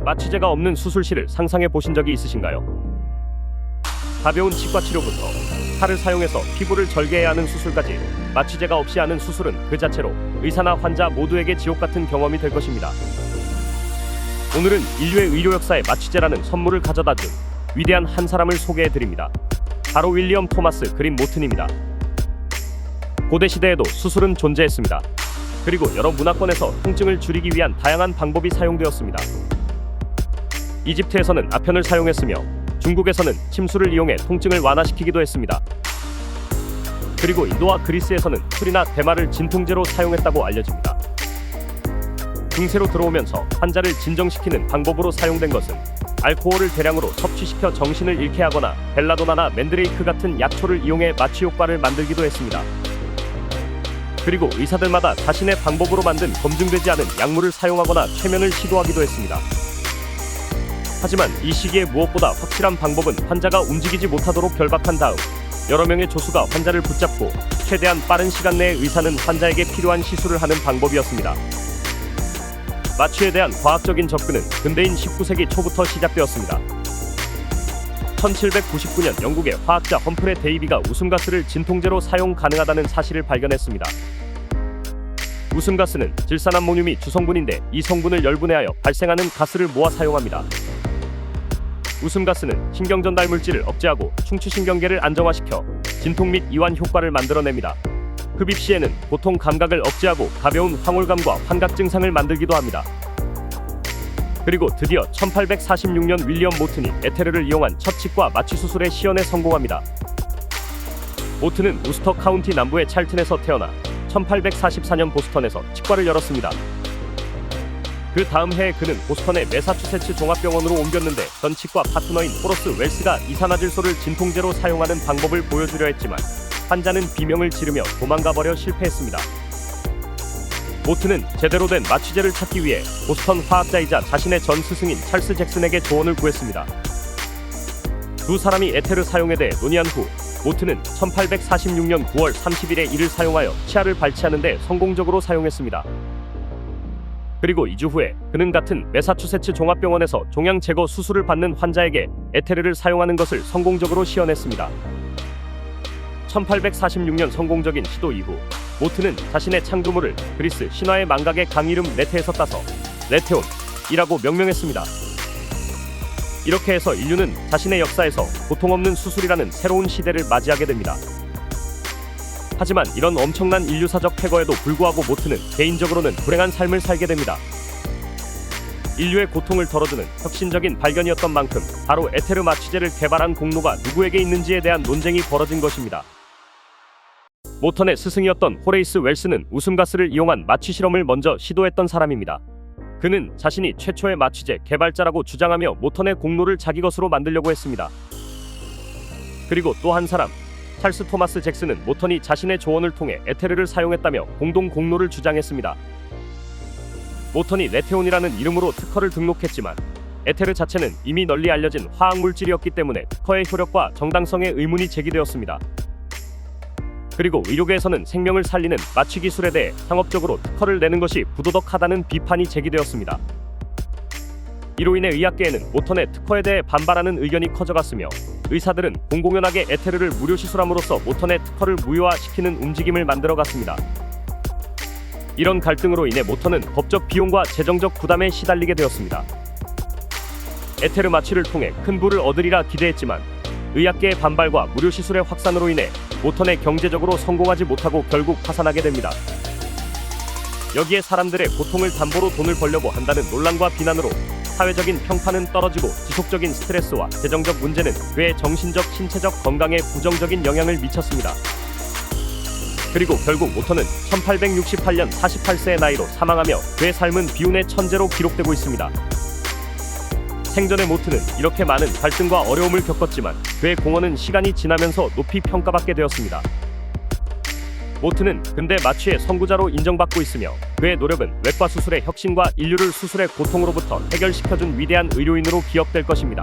마취제가 없는 수술실을 상상해 보신 적이 있으신가요? 가벼운 치과 치료부터 칼을 사용해서 피부를 절개해야 하는 수술까지 마취제가 없이 하는 수술은 그 자체로 의사나 환자 모두에게 지옥 같은 경험이 될 것입니다. 오늘은 인류의 의료 역사에 마취제라는 선물을 가져다 준 위대한 한 사람을 소개해 드립니다. 바로 윌리엄 토마스 그린 모튼입니다. 고대 시대에도 수술은 존재했습니다. 그리고 여러 문화권에서 통증을 줄이기 위한 다양한 방법이 사용되었습니다. 이집트에서는 아편을 사용했으며 중국에서는 침수를 이용해 통증을 완화시키기도 했습니다. 그리고 인도와 그리스에서는 풀이나 대마를 진통제로 사용했다고 알려집니다. 중세로 들어오면서 환자를 진정시키는 방법으로 사용된 것은 알코올을 대량으로 섭취시켜 정신을 잃게 하거나 벨라도나나 맨드레이크 같은 약초를 이용해 마취 효과를 만들기도 했습니다. 그리고 의사들마다 자신의 방법으로 만든 검증되지 않은 약물을 사용하거나 최면을 시도하기도 했습니다. 하지만 이 시기에 무엇보다 확실한 방법은 환자가 움직이지 못하도록 결박한 다음 여러 명의 조수가 환자를 붙잡고 최대한 빠른 시간 내에 의사는 환자에게 필요한 시술을 하는 방법이었습니다. 마취에 대한 과학적인 접근은 근대인 19세기 초부터 시작되었습니다. 1799년 영국의 화학자 험프레 데이비가 웃음가스를 진통제로 사용 가능하다는 사실을 발견했습니다. 웃음가스는 질산암모늄이 주성분인데 이 성분을 열분해하여 발생하는 가스를 모아 사용합니다. 웃음가스는 신경전달 물질을 억제하고 충추신경계를 안정화시켜 진통 및 이완 효과를 만들어냅니다. 흡입 시에는 고통 감각을 억제하고 가벼운 황홀감과 환각 증상을 만들기도 합니다. 그리고 드디어 1846년 윌리엄 모튼이 에테르를 이용한 첫 치과 마취 수술의 시연에 성공합니다. 모튼은 우스터 카운티 남부의 찰튼에서 태어나 1844년 보스턴에서 치과를 열었습니다. 그 다음 해에 그는 보스턴의 매사추세츠 종합병원으로 옮겼는데 전 치과 파트너인 호러스 웰스가 이산화질소를 진통제로 사용하는 방법을 보여주려 했지만 환자는 비명을 지르며 도망가버려 실패했습니다. 모튼은 제대로 된 마취제를 찾기 위해 보스턴 화학자이자 자신의 전 스승인 찰스 잭슨에게 조언을 구했습니다. 두 사람이 에테르 사용에 대해 논의한 후 모튼은 1846년 9월 30일에 이를 사용하여 치아를 발치하는 데 성공적으로 사용했습니다. 그리고 2주 후에 그는 같은 매사추세츠 종합병원에서 종양 제거 수술을 받는 환자에게 에테르를 사용하는 것을 성공적으로 시연했습니다. 1846년 성공적인 시도 이후 모튼은 자신의 창조물을 그리스 신화의 망각의 강 이름 레테에서 따서 레테온이라고 명명했습니다. 이렇게 해서 인류는 자신의 역사에서 고통 없는 수술이라는 새로운 시대를 맞이하게 됩니다. 하지만 이런 엄청난 인류사적 쾌거에도 불구하고 모튼은 개인적으로는 불행한 삶을 살게 됩니다. 인류의 고통을 덜어주는 혁신적인 발견이었던 만큼 바로 에테르 마취제를 개발한 공로가 누구에게 있는지에 대한 논쟁이 벌어진 것입니다. 모턴의 스승이었던 호레이스 웰스는 웃음가스를 이용한 마취 실험을 먼저 시도했던 사람입니다. 그는 자신이 최초의 마취제 개발자라고 주장하며 모턴의 공로를 자기 것으로 만들려고 했습니다. 그리고 또 한 사람, 찰스 토마스 잭슨은 모턴이 자신의 조언을 통해 에테르를 사용했다며 공동 공로를 주장했습니다. 모턴이 레테온이라는 이름으로 특허를 등록했지만 에테르 자체는 이미 널리 알려진 화학물질이었기 때문에 특허의 효력과 정당성에 의문이 제기되었습니다. 그리고 의료계에서는 생명을 살리는 마취 기술에 대해 상업적으로 특허를 내는 것이 부도덕하다는 비판이 제기되었습니다. 이로 인해 의학계에는 모턴의 특허에 대해 반발하는 의견이 커져갔으며 의사들은 공공연하게 에테르를 무료 시술함으로써 모턴의 특허를 무효화시키는 움직임을 만들어갔습니다. 이런 갈등으로 인해 모턴은 법적 비용과 재정적 부담에 시달리게 되었습니다. 에테르 마취를 통해 큰 부를 얻으리라 기대했지만 의학계의 반발과 무료 시술의 확산으로 인해 모턴의 경제적으로 성공하지 못하고 결국 파산하게 됩니다. 여기에 사람들의 고통을 담보로 돈을 벌려고 한다는 논란과 비난으로 사회적인 평판은 떨어지고 지속적인 스트레스와 재정적 문제는 그의 정신적, 신체적 건강에 부정적인 영향을 미쳤습니다. 그리고 결국 모턴은 1868년 48세의 나이로 사망하며 그의 삶은 비운의 천재로 기록되고 있습니다. 생전의 모튼은 이렇게 많은 갈등과 어려움을 겪었지만 그의 공헌은 시간이 지나면서 높이 평가받게 되었습니다. 모튼은 근대 마취의 선구자로 인정받고 있으며 그의 노력은 외과 수술의 혁신과 인류를 수술의 고통으로부터 해결시켜준 위대한 의료인으로 기억될 것입니다.